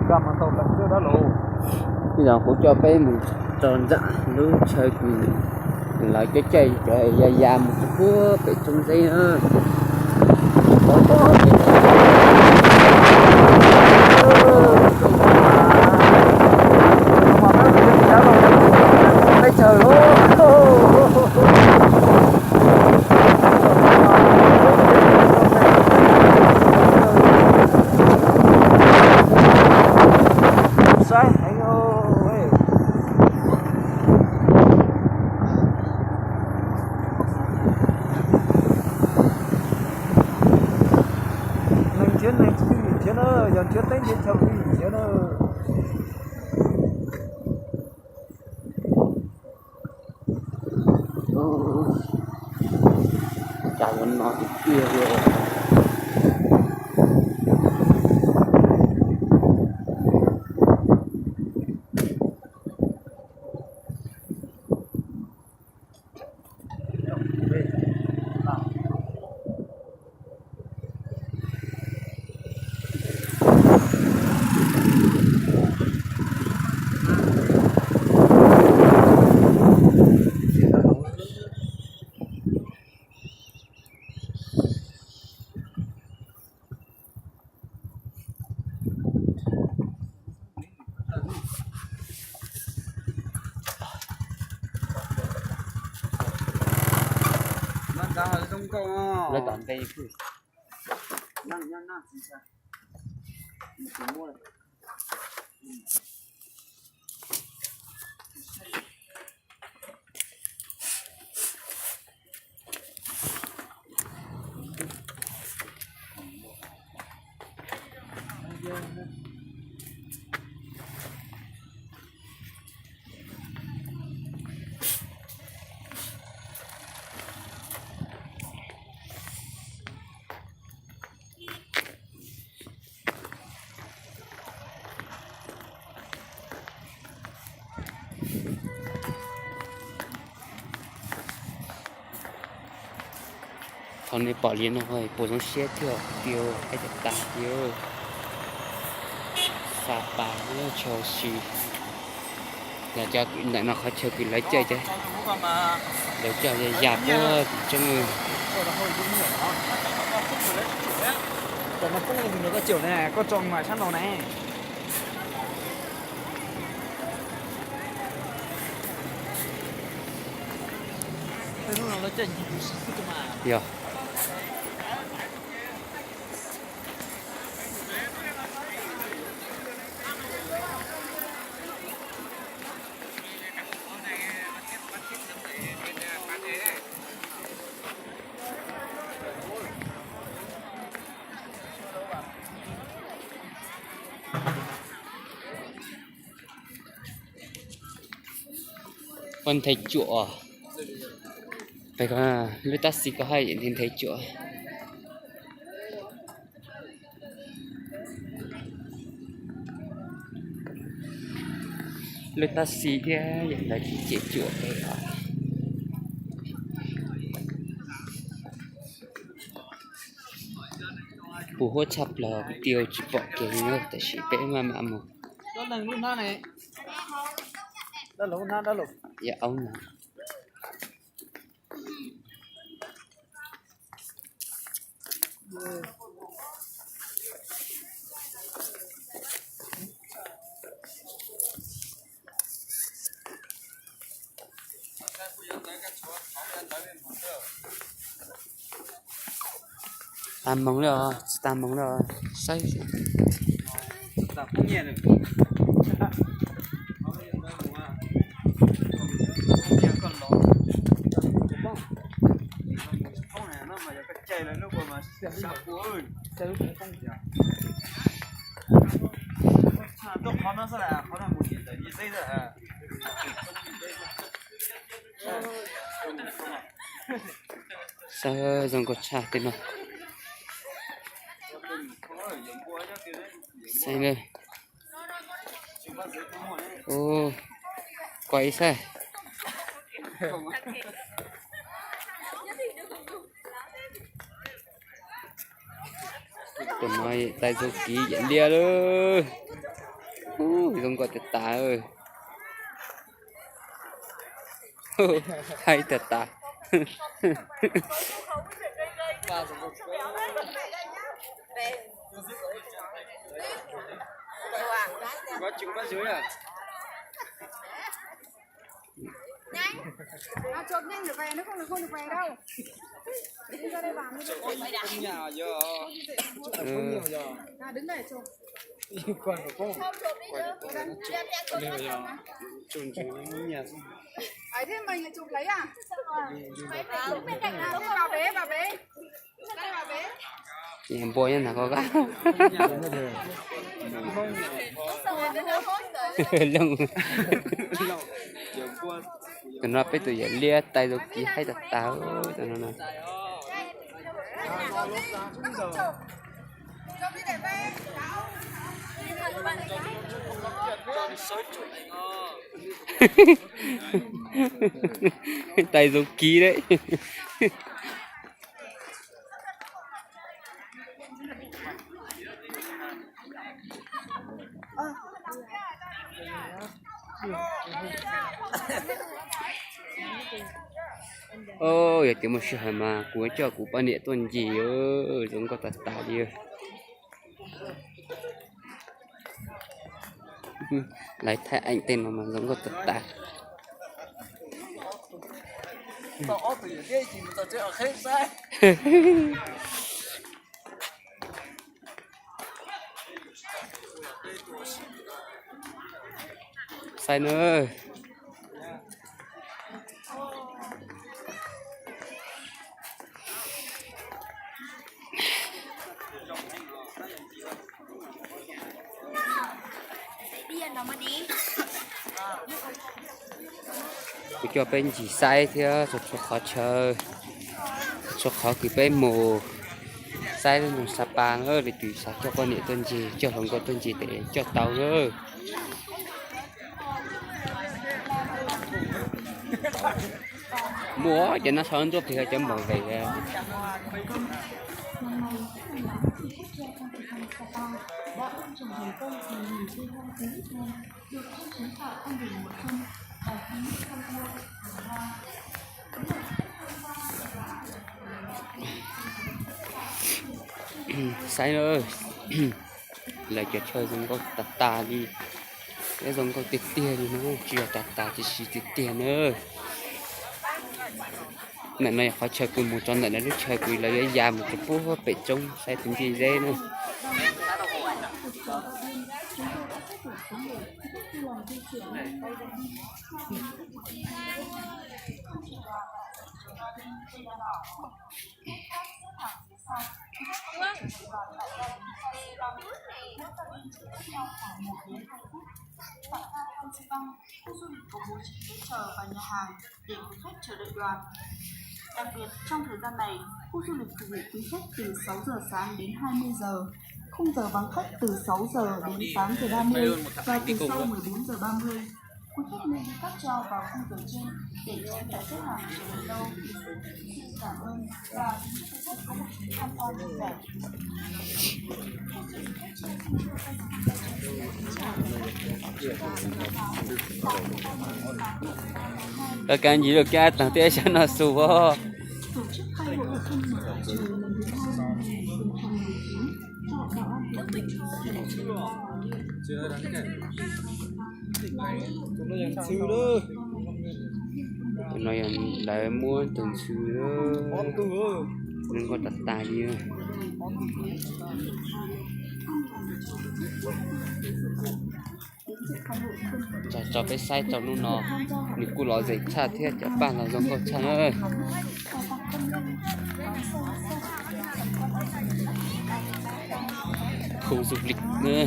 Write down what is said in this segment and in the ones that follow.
cầm mà tàu lần chưa đó lù bây giờ cũng cho cái mình tròn dạ nước chơi mình lại cái chơi cho già một chút cua phải trông dây nữa thấy trời luôn chưa tới đến sau khi chứ nó chả muốn nói kia rồi lấy tận đây cứ năng 진짜 mua còn này bỏ liền rồi bổ sung xe tiêu hay là tạt tiêu xà bà nó cho xì là cho lại nó khó chơi lấy chơi chứ để cho giặt nữa cho người còn nó cũng mình có chiều này có tròn ngoài sát đầu này lúc nào nó chơi gì yeah. Con thấy chùa phải có lưỡi taxi có hay nhìn thấy chùa lưỡi taxi kia hiện là chỉ chạy chùa đây à bố hốt chập là tiêu chỉ bỏ cái nữa tại chỉ bé mà một đó là luôn đó này đó lục dạ ông nè tam mong rồi say tạm không nhẹ được chơi cũng không được都好难是嘞，好难不行的，你这个sao dòng cột chả tên nào say nữa ô quay sao tụi mày tay số ký dẫn đi luôn giống có tà ơi. Hay tà. Có trứng bắt dưới à? Nó chốt nhanh được về, nó không được về đâu. Đi ra đây làm đi. Không nhà giờ. Không nhiều giờ. Đứng đây chụp. Còn có không? Trồn trồn nhà. Ấy thế mình lại chụp lấy à? Bên cạnh nào? Vào bế. Đây vào bế. Nhà bôi nha có gái. Lông. Cái nó phải tụi lia tay được kỹ hay đặt táo cho nó nè. Tay giống kỹ đấy. Ôi, tiếng một sự mà của cho của bạn địa tuần gì ơi, giống có tạt tả đi. Lấy thay anh tên mà giống có tạt tả. Tao từ cái gì mà tao chơi ở hết sai. Sai nữa. Tôi cho bên chỉ sai thì cho khó chơi, cho khó cứ bên mù sai lên một sapa nữa để tùy sao cho con địa tuần gì, cho không có tuần gì để cho tàu nữa. Múa cho nó sơn chút thì hơi chấm bờ về. Sai nữa. Lại cho chơi giống có tà đi. Cái giống có tiệt tiền đi nó chưa tà chỉ xí tiệt tiền nữa. Này khó chơi cùng một con này nó chơi cùng lấy da một cái phút bể trông sai tính gì dễ nữa. Khu du lịch có bố trí ghế chờ và nhà hàng để quý khách chờ đợi đoàn. Đặc biệt, trong thời gian này, khu du lịch phục vụ quý khách từ 6 giờ sáng đến 20 giờ, khung giờ vắng khách từ 6 giờ đến 8 giờ 30 và từ sau 14 giờ 30. Quý khách nên đi cáp treo vào khung giờ trên để tránh phải xếp hàng chờ đợi lâu. Xin cảm ơn và chúc quý khách có một chuyến tham quan vui vẻ. Các anh chỉ được cái thằng tía cho nó sù vô. Tổ chức khai hội xuân mở cửa trời lần thứ 2 năm 2019 Chưa đáng kể. Chúng nó dàn sư đó. Tụi nó lại mua từng sư đó. Nên có tạt tài đi. Cho cái sai cho nó mình cứ lo dậy cha thiết cho bạn là giống con cha ơi. Khu du lịch nữa.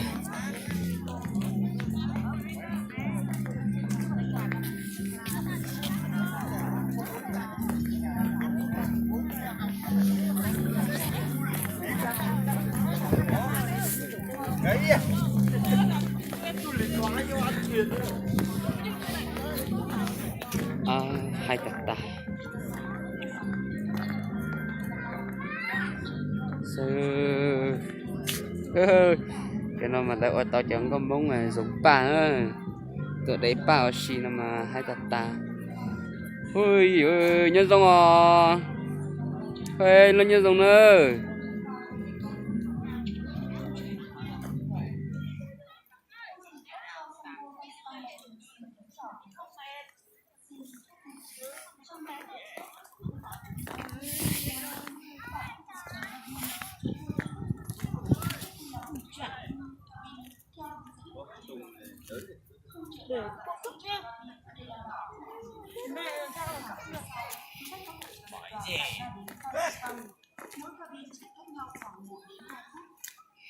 Hai tata sư cái nó mà lại ở tao chẳng có mông mà giống bà ơi tụi đấy bảo xì nó mà hai ta ôi ơi nhân dòng à ê nó nhân dòng nữa mỗi cabin chỉ cách nhau khoảng 1 đến 2 phút.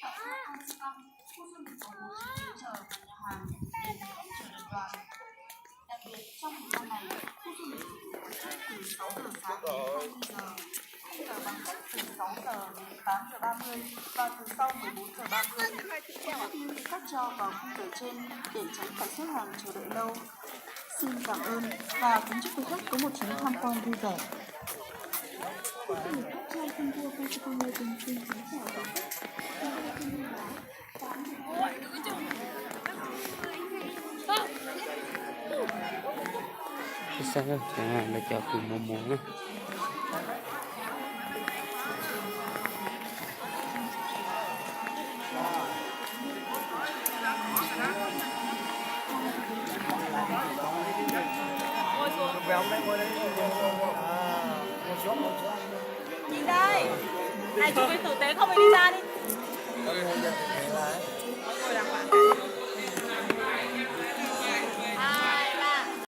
Tại ga Amsterdam, khu du lịch có bố trí ghế chờ và nhà hàng để hành khách chờ đợi đoàn. Đặc biệt trong thời gian này, khu du lịch phục vụ khách từ 6 giờ sáng đến 20 giờ, khung giờ đón khách từ 6 giờ đến 8 giờ 30 và từ sau 14 giờ 30. Khách lưu khách cho vào khung giờ trên để tránh phải xếp hàng chờ đợi lâu. Xin cảm ơn và kính chúc quý khách có một chuyến tham quan vui vẻ. cái sao đó là cho cùng mong muốn á Nhìn đây. Này chụp cái tử tế không phải đi ra đi. Ngồi đàng hoàng.